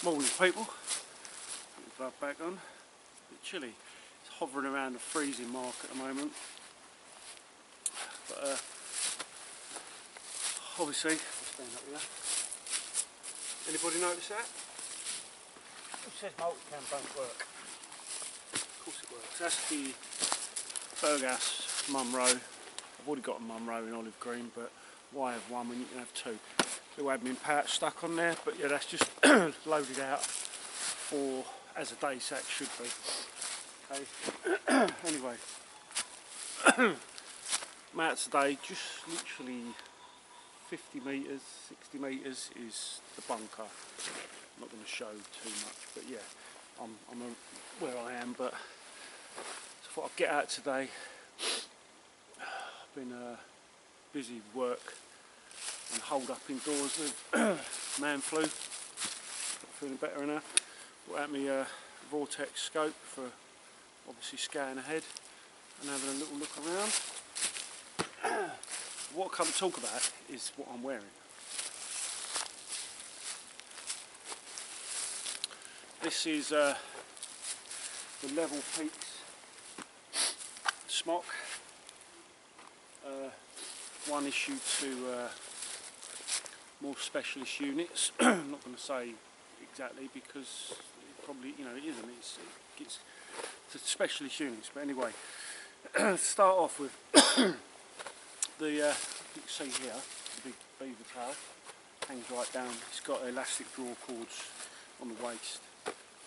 Morning people, put the glove back on. A bit chilly, it's hovering around the freezing mark at the moment, but obviously, I'll stand up here. Anybody notice that? Who says multicam don't work? Of course it works. That's the Burgas Munro. I've already got a Munro in olive green, but why have one when you can have two? Little admin pouch stuck on there, but yeah, that's just loaded out for as a day sack should be. Okay. Anyway, I'm out today. Just literally 50 metres, 60 metres is the bunker. I'm not going to show too much, but yeah, I'm where I am. But so I thought I'd get out today. I've been busy with work and holed up indoors with man flu. Feeling better now. Brought out my vortex scope for obviously scanning ahead and having a little look around. What I come to talk about is what I'm wearing. This is the Level Peaks smock. One issue to more specialist units. I'm not going to say exactly because it probably, you know, it isn't. It's to specialist units. But anyway, start off with the you can see here the big beaver tail hangs right down. It's got elastic draw cords on the waist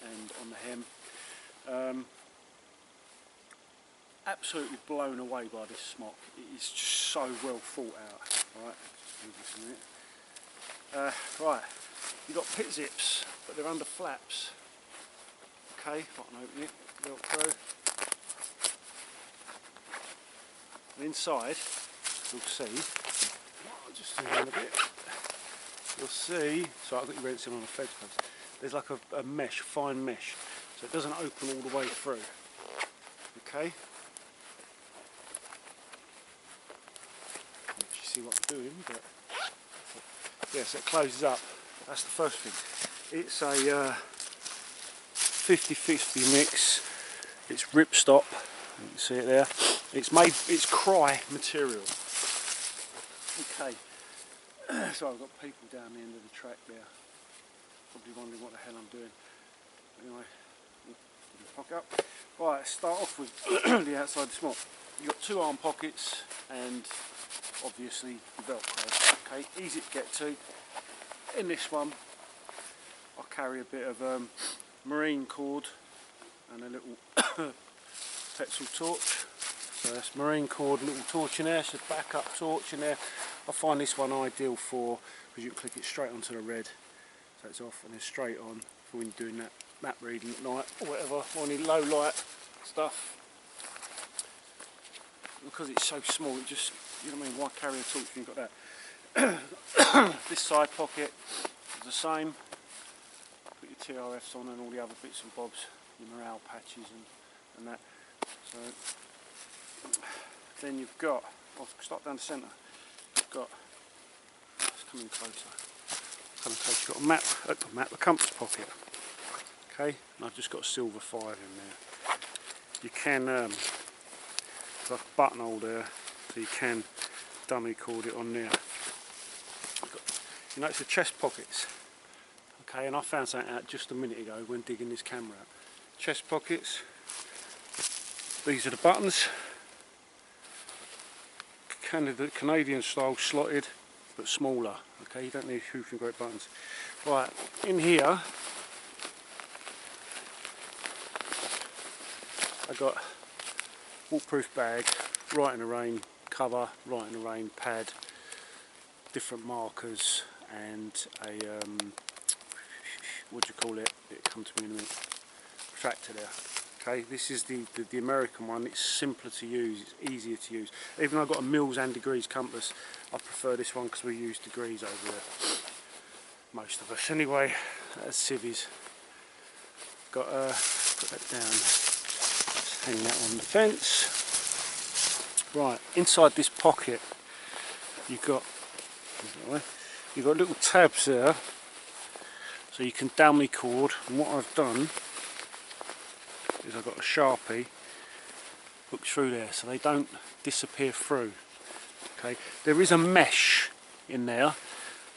and on the hem. Absolutely blown away by this smock. It is just so well thought out. Right, just move this a minute. Right, you've got pit zips, but they're under flaps. Okay, if I can open it, Velcro. And inside, you'll see, I'll just zoom in a bit, you'll see, so I've got you rinsing on a fence post, there's like a mesh, fine mesh, so it doesn't open all the way through. Okay? Let you see what I'm doing, but yes, it closes up. That's the first thing. It's a 50-50 mix. It's ripstop. You can see it there. It's cry material. Okay. So I've got people down the end of the track there, probably wondering what the hell I'm doing. Anyway, fuck up. Right, let's start off with the outside of the smock. You've got two arm pockets and obviously the Velcro. Okay, easy to get to. In this one, I carry a bit of marine cord and a little petrol torch. So that's marine cord, little torch in there, it's a backup torch in there. I find this one ideal for, because you can click it straight onto the red, so it's off and it's straight on for when you're doing that map reading at night or whatever, or any low light stuff. Because it's so small, it just, you know what I mean, why carry a torch when you've got that? This side pocket is the same. Put your TRFs on and all the other bits and bobs, your morale patches and that. So then you've got, I'll start down the centre. You've got, let's come in closer. You've got a compass pocket. Okay, and I've just got a silver 5 in there. You can, there's like a buttonhole there, so you can dummy cord it on there. You notice the chest pockets. Okay, and I found something out just a minute ago when digging this camera out. Chest pockets. These are the buttons. Canadian style slotted, but smaller. Okay, you don't need hoofing great buttons. Right, in here I got waterproof bag, right in the rain cover, right in the rain pad, different markers, and a what do you call it? It'll come to me in a minute. Tractor there. Okay, this is the American one. It's simpler to use, it's easier to use. Even though I've got a mils and degrees compass, I prefer this one because we use degrees over there, most of us. Anyway, that's civvies. Got put that down. Let's hang that on the fence. Right, inside this pocket, you've got little tabs there. so you can dummy cord. And what I've done is I've got a Sharpie hooked through there so they don't disappear through. Okay, there is a mesh in there,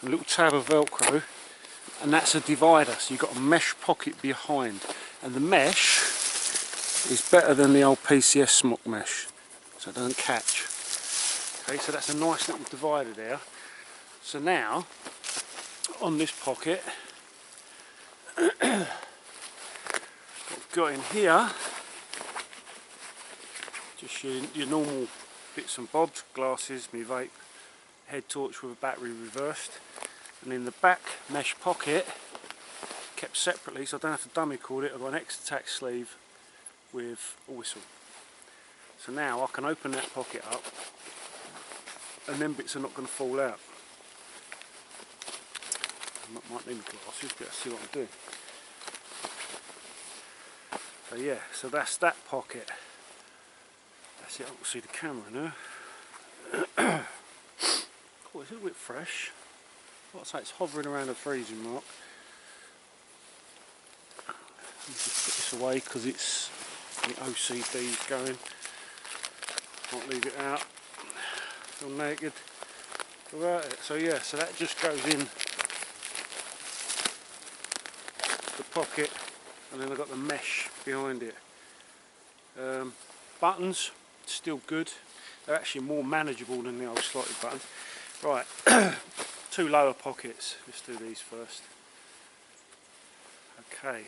a little tab of Velcro, and that's a divider, so you've got a mesh pocket behind, and the mesh is better than the old PCS smock mesh, so it doesn't catch. Okay, so that's a nice little divider there. So now on this pocket, what I've got in here, just your normal bits and bobs, glasses, my vape, head torch with a battery reversed, and in the back mesh pocket, kept separately so I don't have to dummy cord it, I've got an X-Tac sleeve with a whistle. So now I can open that pocket up and then bits are not going to fall out. I might need my glasses, but let's see what I do. So yeah, so that's that pocket. That's it, I can see the camera now. Oh, it's a little bit fresh. I'd say it's hovering around the freezing mark. Let me just put this away because it's the OCD's going. Can't leave it out. Feel naked about it. So yeah, so that just goes in the pocket, and then I've got the mesh behind it. Buttons, still good. They're actually more manageable than the old slotted buttons. Right, 2 lower pockets. Let's do these first. Okay,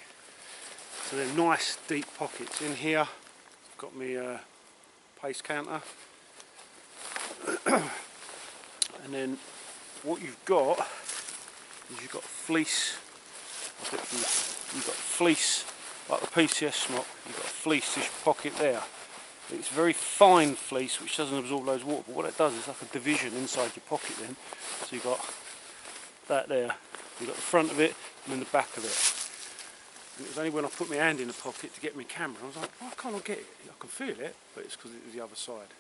so they're nice deep pockets. In here, I've got my pace counter. And then what you've got is you've got fleece. You've got fleece, like the PCS smock, you've got a fleece-ish pocket there. It's very fine fleece which doesn't absorb loads of water, but what it does is like a division inside your pocket then. So you've got that there, you've got the front of it and then the back of it. And it was only when I put my hand in the pocket to get my camera, I was like, why can't I get it? I can feel it, but it's because it was the other side.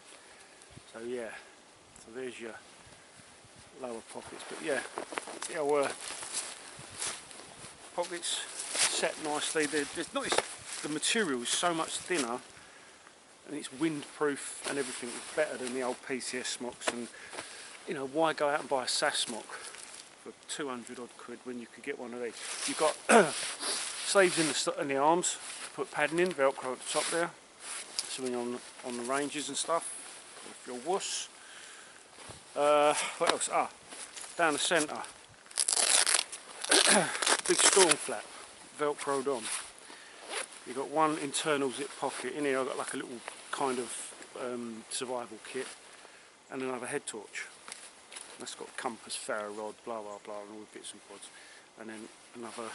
So yeah, so there's your lower pockets, but yeah, see how pockets set nicely. There's not, the material is so much thinner and it's windproof and everything. It's better than the old PCS smocks, and you know, why go out and buy a SAS smock for 200 odd quid when you could get one of these? You've got sleeves in the arms, put padding in, Velcro at the top there, so when you're on the ranges and stuff, if you're wuss. What else? Down the centre, big storm flap, Velcroed on. You've got one internal zip pocket. In here I've got like a little kind of survival kit and another head torch. That's got compass, ferro rod, blah blah blah, and all the bits and bobs. And then another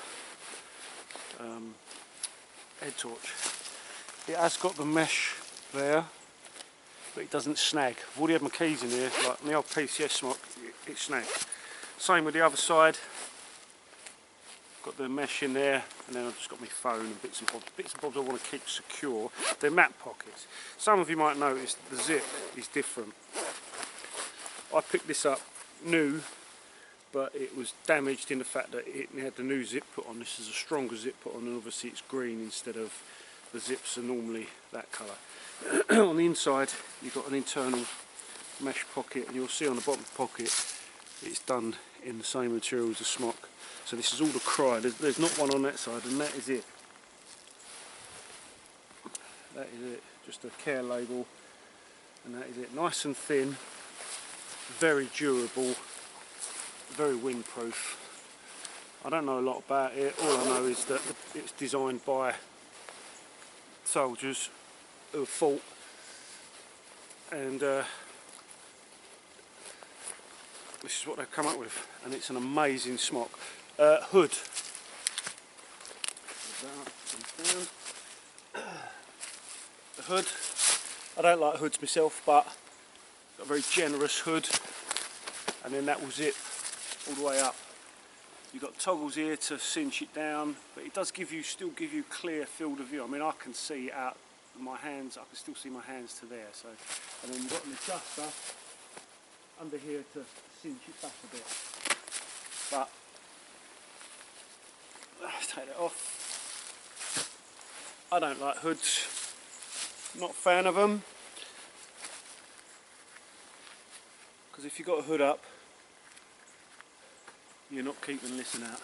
head torch. It has got the mesh there, but it doesn't snag. I've already had my keys in here, like my old PCS smock, it snagged. Same with the other side. Got the mesh in there, and then I've just got my phone and bits and bobs. Bits and bobs I want to keep secure. They're mat pockets. Some of you might notice the zip is different. I picked this up new, but it was damaged in the fact that it had the new zip put on. This is a stronger zip put on, and obviously it's green instead of the zips are normally that colour. On the inside you've got an internal mesh pocket, and you'll see on the bottom of the pocket it's done in the same material as the smock. So this is all the cry. There's not one on that side, and that is it. That is it. Just a care label, and that is it. Nice and thin, very durable, very windproof. I don't know a lot about it. All I know is that it's designed by soldiers who have fought, and this is what they've come up with, and it's an amazing smock. Hood. The hood. I don't like hoods myself, but got a very generous hood, and then that will zip all the way up. You've got toggles here to cinch it down, but it does still give you clear field of view. I mean, I can see out my hands. I can still see my hands to there. So, and then you've got an adjuster under here to cinch it back a bit. But Let's take that off. I don't like hoods, not a fan of them, because if you've got a hood up, you're not keeping this out.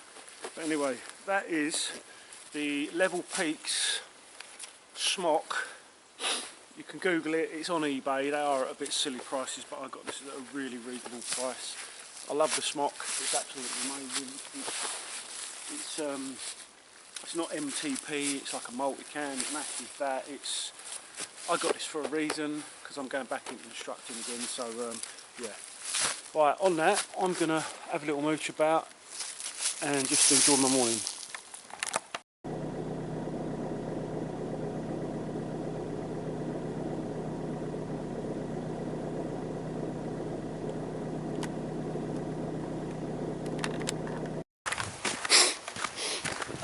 But anyway, that is the Level Peaks smock. You can Google it, it's on eBay. They are at a bit silly prices, but I got this at a really reasonable price. I love the smock, it's absolutely amazing. It's not MTP, it's like a multi-cam, it matches that. I got this for a reason, because I'm going back into instructing again, so yeah. Right, on that, I'm going to have a little mooch about and just enjoy my morning.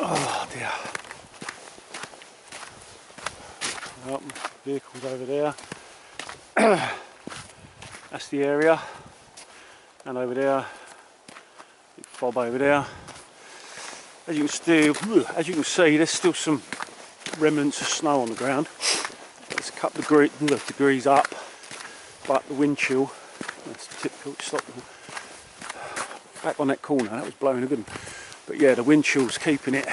Oh dear. Well, vehicle's over there. That's the area. And over there, big fob over there. As you can see, there's still some remnants of snow on the ground. It's a couple of degrees up, but the wind chill, that's typical. Stop back on that corner, that was blowing a good one. But yeah, the wind chill's keeping it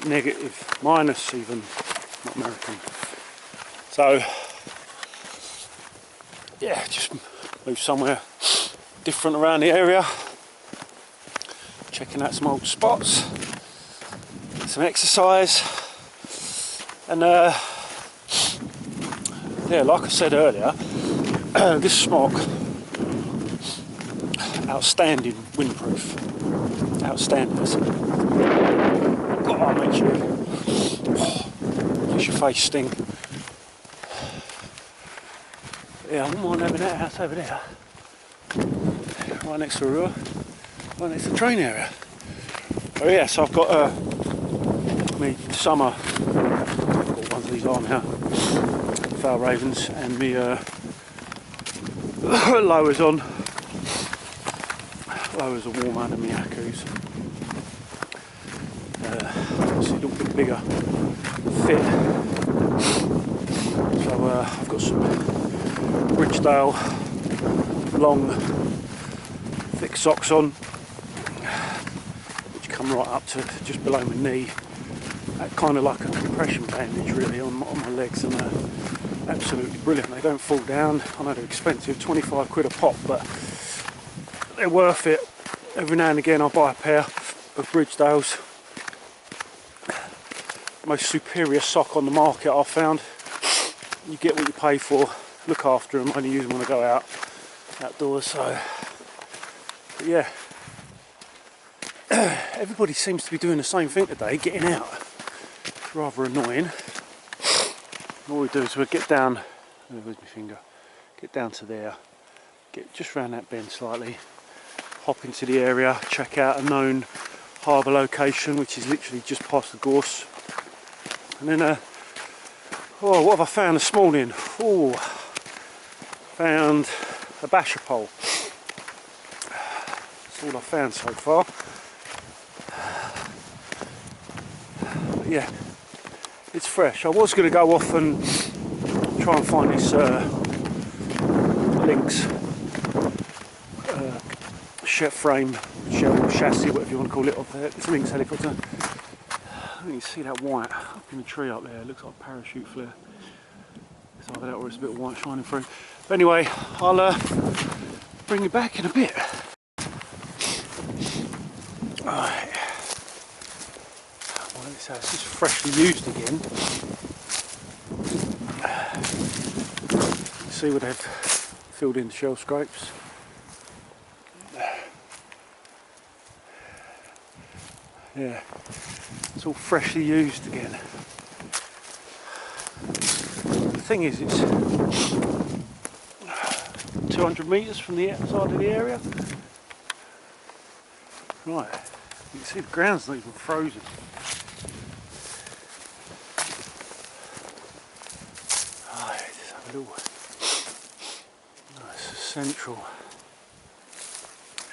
negative, minus even, not American. So yeah, just move somewhere different around the area, checking out some old spots, some exercise, and yeah, like I said earlier, this smock, outstanding windproof, outstanding. God, makes your face sting. Yeah, I wouldn't mind having that house over there, right next to the river, right next to the train area. Oh yeah, so I've got me summer, I've got one of these on now, Foul Ravens, and me lowers on. Lowers are warm under me Akus. Obviously a little bit bigger fit. So I've got some Bridgedale long thick socks on, which come right up to just below my knee. Kind of like a compression bandage really on my legs, and absolutely brilliant. They don't fall down. I know they're expensive, 25 quid a pop, but they're worth it. Every now and again I'll buy a pair of Bridgedale's. Most superior sock on the market I've found. You get what you pay for. Look after them, only use them when I go outdoors. So but yeah, everybody seems to be doing the same thing today, getting out. It's rather annoying. All we do is we get down, where's my finger, get down to there, get just round that bend slightly, hop into the area, check out a known harbour location, which is literally just past the gorse, and then oh, what have I found this morning? Oh, found a basher pole. That's all I've found so far. But yeah, it's fresh. I was going to go off and try and find this Lynx frame, shell, chassis, whatever you want to call it, of this Lynx helicopter. You can see that white up in the tree up there. It looks like a parachute flare. It's either that or it's a bit of white shining through. But anyway, I'll bring you back in a bit. Alright. Well, this house is freshly used again. See what they've filled in the shell scrapes. Yeah, it's all freshly used again. The thing is, it's 200 metres from the outside of the area. Right, you can see the ground's not even frozen. Right, just have a little nice central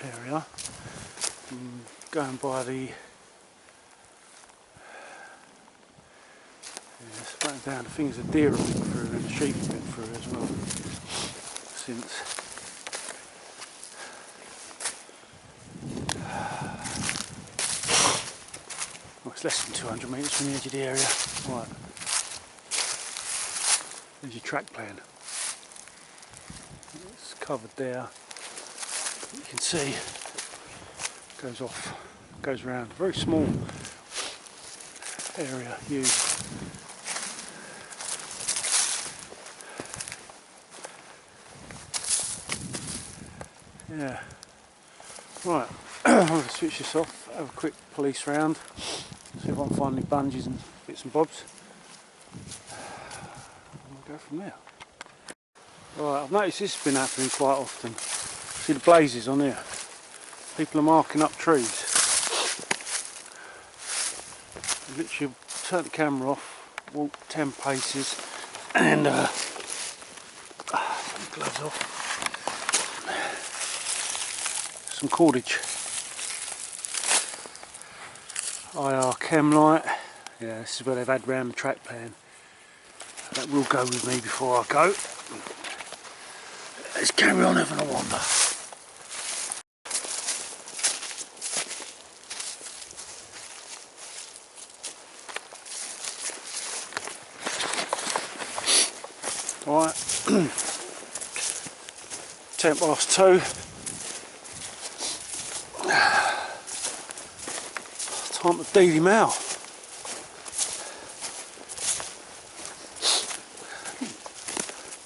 area. going by the it's running down. The things the deer have been through and the sheep have been through as well since. Well, it's less than 200 metres from the edge of the area. Right, there's your track plan. It's covered there. You can see goes off, goes around. Very small area used. Yeah. Right, I'm going to switch this off, have a quick police round, see if I can find any bungees and bits and bobs. And we'll go from there. Right, I've noticed this has been happening quite often. See the blazes on here? People are marking up trees. I literally turn the camera off, walk 10 paces and gloves off. Some cordage. IR chem light. Yeah, this is where they've had round the track plan. That will go with me before I go. Let's carry on having a wander. Right, 2:10. Time to Daily Mail.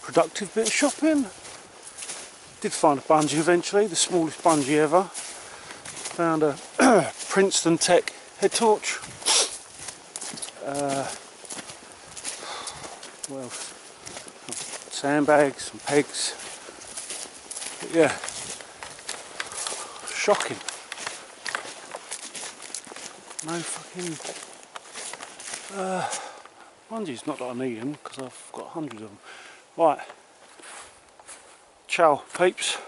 Productive bit of shopping. Did find a bungee eventually, the smallest bungee ever. Found a Princeton Tech head torch. What else? Sandbags, some pegs. But yeah, shocking. No fucking bungees, not that I need them because I've got hundreds of them. Right, ciao peeps.